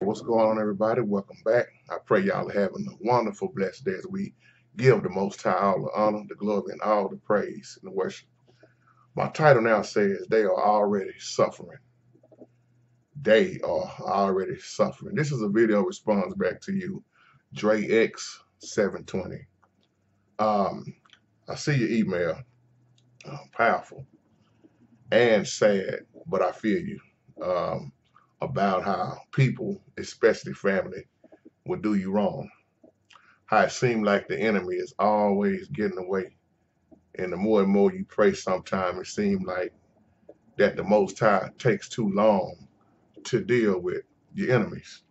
What's going on, everybody? Welcome back. I pray y'all are having a wonderful, blessed day as we give the Most High all the honor, the glory, and all the praise and the worship. My title now says, They are already suffering. They are already suffering. This is a video response back to you, DreX 720. I see your email. Powerful and sad, but I feel you about how people, especially family, will do you wrong. How it seems like the enemy is always getting away. And the more and more you pray, sometimes it seems like that the Most High takes too long to deal with your enemies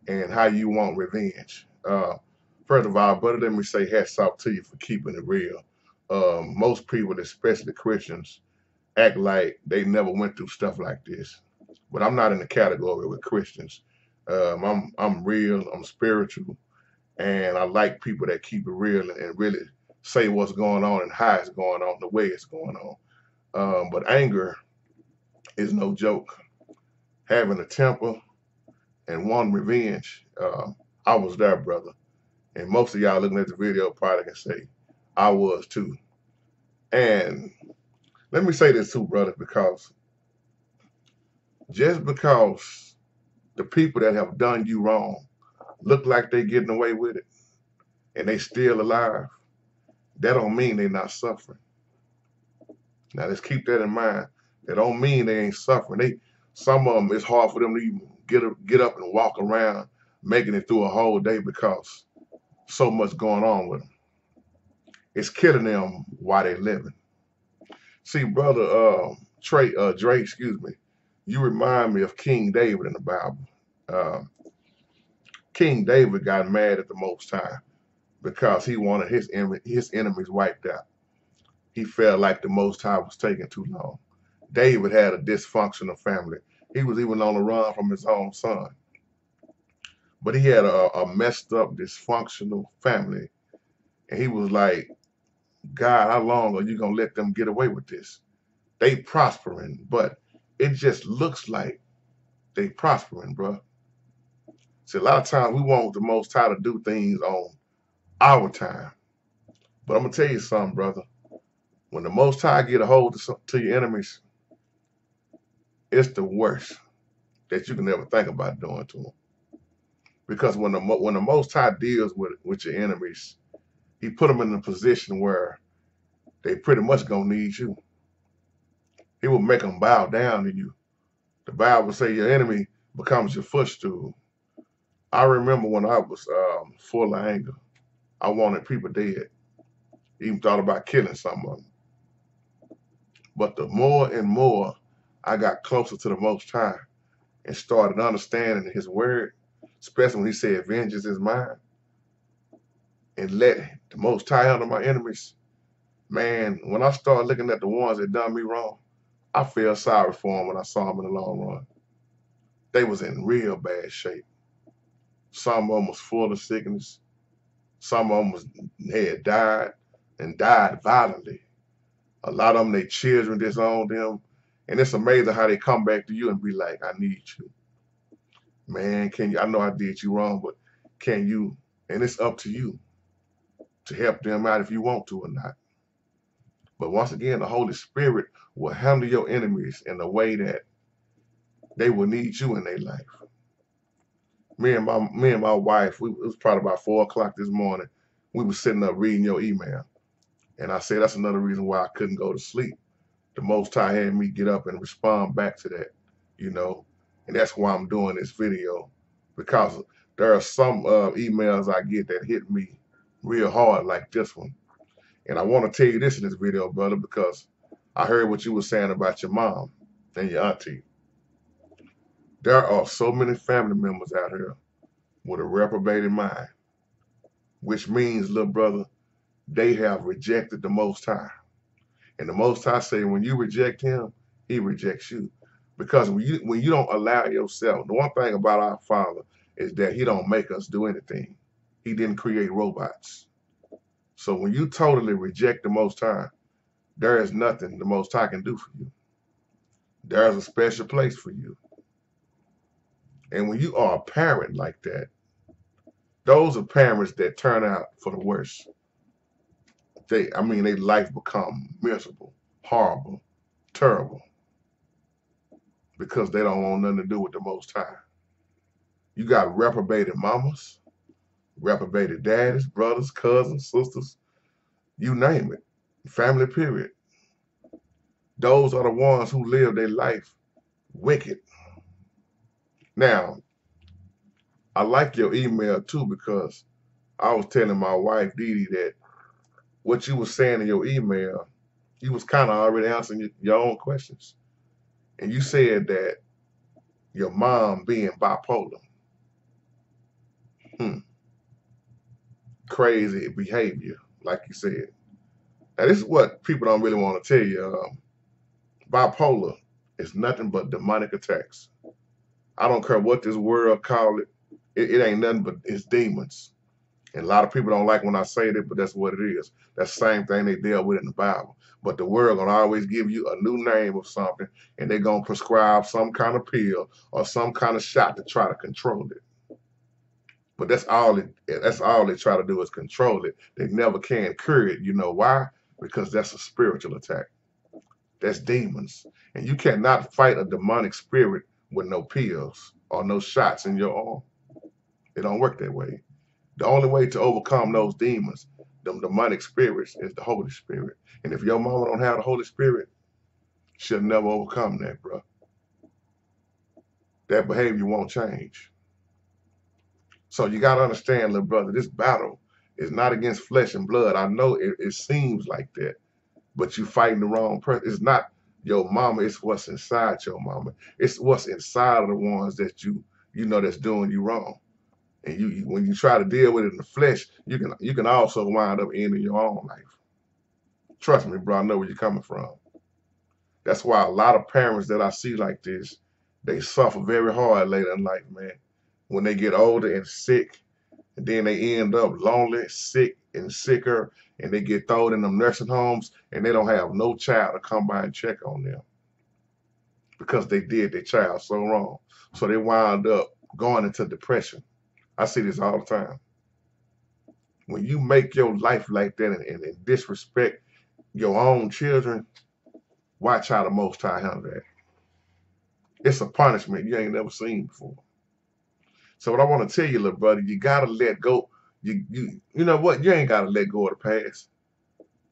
and how you want revenge. First of all, brother, let me say hats off to you for keeping it real. Most people, especially Christians, act like they never went through stuff like this. But I'm not in the category with Christians. I'm real, I'm spiritual, and I like people that keep it real and really say what's going on and how it's going on, the way it's going on. But anger is no joke. Having a temper and wanting revenge, I was there, brother. And most of y'all looking at the video probably can say, I was too. And let me say this too, brother, because just because the people that have done you wrong look like they getting away with it and they still alive, that don't mean they not suffering. Now let's keep that in mind. That don't mean they ain't suffering. Some of them, it's hard for them to even get up and walk around making it through a whole day because so much going on with them. It's killing them while they living. See, brother Dre, excuse me, you remind me of King David in the Bible. Uh, King David got mad at the Most High because he wanted his enemies wiped out. He felt like the Most High was taking too long. David had a dysfunctional family. He was even on the run from his own son. But he had a messed up, dysfunctional family. And he was like, God, how long are you going to let them get away with this? They prospering, but it just looks like they prospering, bro. See, a lot of times we want the Most High to do things on our time. But I'm going to tell you something, brother. When the Most High get a hold to your enemies, it's the worst that you can ever think about doing to them. Because when the Most High deals with your enemies, he put them in a position where they pretty much gonna need you. He will make them bow down to you. The Bible say your enemy becomes your footstool. I remember when I was full of anger, I wanted people dead. Even thought about killing some of them. But the more and more I got closer to the Most High and started understanding His word, especially when He said, "Vengeance is mine," and let the Most High handle my enemies. Man, when I started looking at the ones that done me wrong, I felt sorry for them when I saw them in the long run. They was in real bad shape. Some of them was full of sickness. Some of them had died and died violently. A lot of them, their children disowned them. And it's amazing how they come back to you and be like, I need you. Man, I know I did you wrong, but can you, and it's up to you to help them out if you want to or not. But once again, the Holy Spirit will handle your enemies in a way that they will need you in their life. Me and my wife, it was probably about 4 o'clock this morning. We were sitting up reading your email. And I said that's another reason why I couldn't go to sleep. The Most High had me get up and respond back to that, you know. And that's why I'm doing this video. Because there are some emails I get that hit me real hard like this one. And I want to tell you this in this video, brother, because I heard what you were saying about your mom and your auntie. There are so many family members out here with a reprobated mind, which means, little brother, they have rejected the Most High. And the Most High say when you reject Him, He rejects you. Because when you don't allow yourself, the one thing about our Father is that He don't make us do anything. He didn't create robots. So when you totally reject the Most High, there is nothing the Most High can do for you. There's a special place for you. And when you are a parent like that, those are parents that turn out for the worst. Their life become miserable, horrible, terrible, because they don't want nothing to do with the Most High. You got reprobated mamas, reprobated daddies, brothers, cousins, sisters, you name it. Family, period. Those are the ones who live their life wicked. Now, I like your email too, because I was telling my wife, Dee Dee, that what you were saying in your email, you was kind of already answering your own questions. And you said that your mom being bipolar, hmm, crazy behavior, like you said. Now, this is what people don't really want to tell you. Bipolar is nothing but demonic attacks. I don't care what this world call it. It ain't nothing but it's demons. And a lot of people don't like when I say that, but that's what it is. That's the same thing they deal with in the Bible. But the world gonna always give you a new name of something, and they're gonna prescribe some kind of pill or some kind of shot to try to control it. But that's all they try to do is control it. They never can cure it. You know why? Because that's a spiritual attack. That's demons. And you cannot fight a demonic spirit with no pills or no shots in your arm. It don't work that way. The only way to overcome those demons, them demonic spirits, is the Holy Spirit. And if your mama don't have the Holy Spirit, she'll never overcome that, bro. That behavior won't change. So you got to understand, little brother, this battle is not against flesh and blood. I know it seems like that, but you fighting the wrong person. It's not your mama, it's what's inside your mama. It's what's inside of the ones that you know that's doing you wrong. And you when you try to deal with it in the flesh, you can also wind up ending your own life. Trust me, bro, I know where you're coming from. That's why a lot of parents that I see like this, they suffer very hard later in life, man. When they get older and sick, and then they end up lonely, sick, and sicker, and they get thrown in them nursing homes, and they don't have no child to come by and check on them because they did their child so wrong. So they wind up going into depression. I see this all the time. When you make your life like that and disrespect your own children, watch how the Most High handle that. It's a punishment you ain't never seen before. So what I want to tell you, little brother, you gotta let go. You know what? You ain't gotta let go of the past.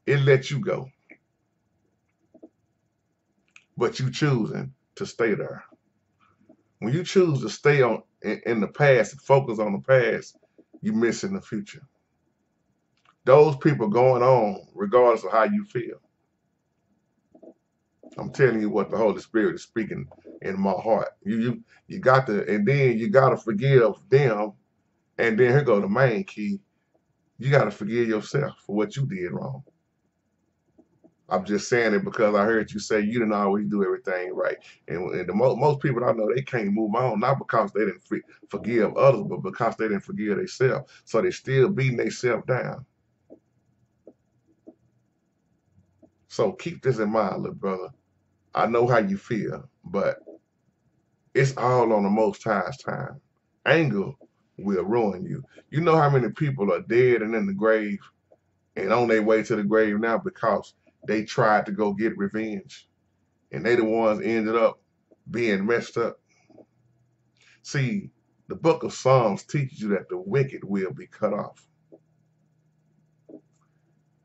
It let you go, but you choosing to stay there. When you choose to stay in the past and focus on the past, you missing the future. Those people going on regardless of how you feel. I'm telling you what the Holy Spirit is speaking in my heart. You got to, and then you got to forgive them. And then here go the main key. You got to forgive yourself for what you did wrong. I'm just saying it because I heard you say you didn't always do everything right. And most people I know, they can't move on, not because they didn't forgive others, but because they didn't forgive themselves. So they still beating themselves down. So keep this in mind, little brother. I know how you feel, but it's all on the Most High's time. Anger will ruin you. You know how many people are dead and in the grave and on their way to the grave now because they tried to go get revenge, and they the ones ended up being messed up. See, the book of Psalms teaches you that the wicked will be cut off.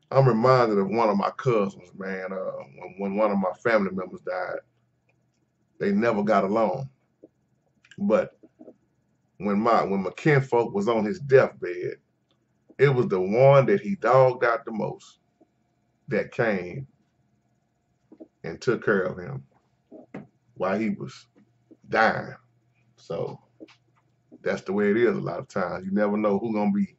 I'm reminded of one of my cousins, man. When one of my family members died, they never got along. But when my kinfolk was on his deathbed, it was the one that he dogged out the most that came and took care of him while he was dying. So that's the way it is a lot of times. You never know who's going to be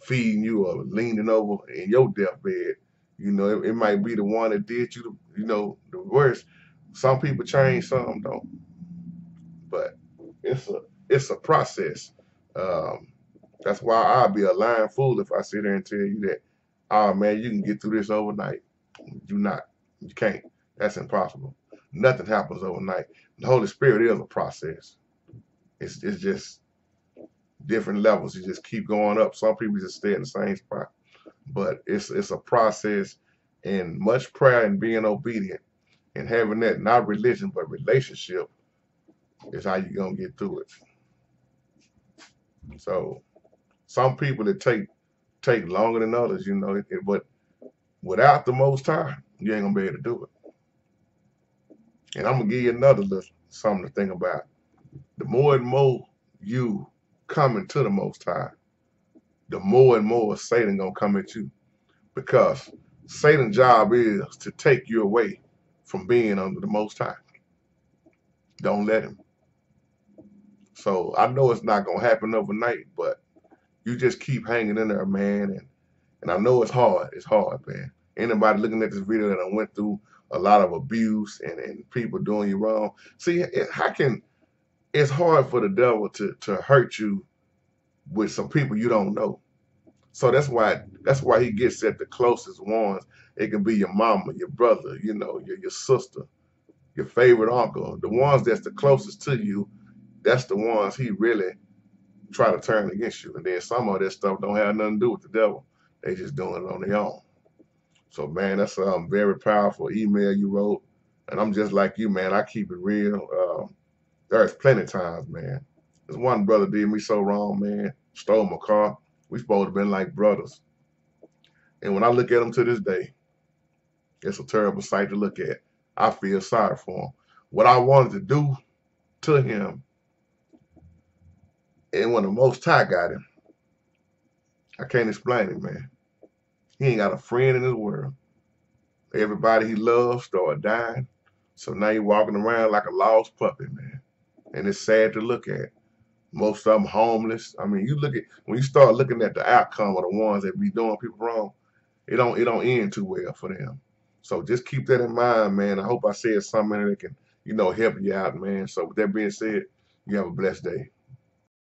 feeding you or leaning over in your deathbed. You know, it might be the one that did you, the worst. Some people change, some don't. But it's a process. That's why I'll be a lying fool if I sit there and tell you that, oh man, you can get through this overnight. You can't. That's impossible. Nothing happens overnight. The Holy Spirit is a process. It's just different levels. You just keep going up. Some people just stay in the same spot. But it's a process, and much prayer and being obedient and having that, not religion but relationship, is how you're gonna get through it. So some people that take longer than others, you know, but without the Most High, you ain't gonna be able to do it. And I'm gonna give you another little something to think about. The more and more you coming to the Most High, the more and more Satan gonna come at you, because Satan's job is to take you away from being under the Most High. Don't let him. So I know it's not gonna happen overnight, but you just keep hanging in there, man. And I know it's hard. It's hard, man. Anybody looking at this video that I went through a lot of abuse and people doing you wrong. See, it's hard for the devil to hurt you with some people you don't know. So that's why he gets at the closest ones. It can be your mama, your brother, you know, your sister, your favorite uncle. The ones that's the closest to you, that's the ones he really try to turn against you. And then some of that stuff don't have nothing to do with the devil. They just doing it on their own. So man, that's a very powerful email you wrote. And I'm just like you, man. I keep it real. There's plenty of times, man. This one brother did me so wrong, man. Stole my car. We supposed to have been like brothers. And when I look at him to this day, it's a terrible sight to look at. I feel sorry for him. What I wanted to do to him, and when the Most High got him, I can't explain it, man. He ain't got a friend in this world. Everybody he loves started dying. So now he's walking around like a lost puppy, man. And it's sad to look at. Most of them homeless. I mean, when you start looking at the outcome of the ones that be doing people wrong, it don't end too well for them. So just keep that in mind, man. I hope I said something that can, help you out, man. So with that being said, you have a blessed day.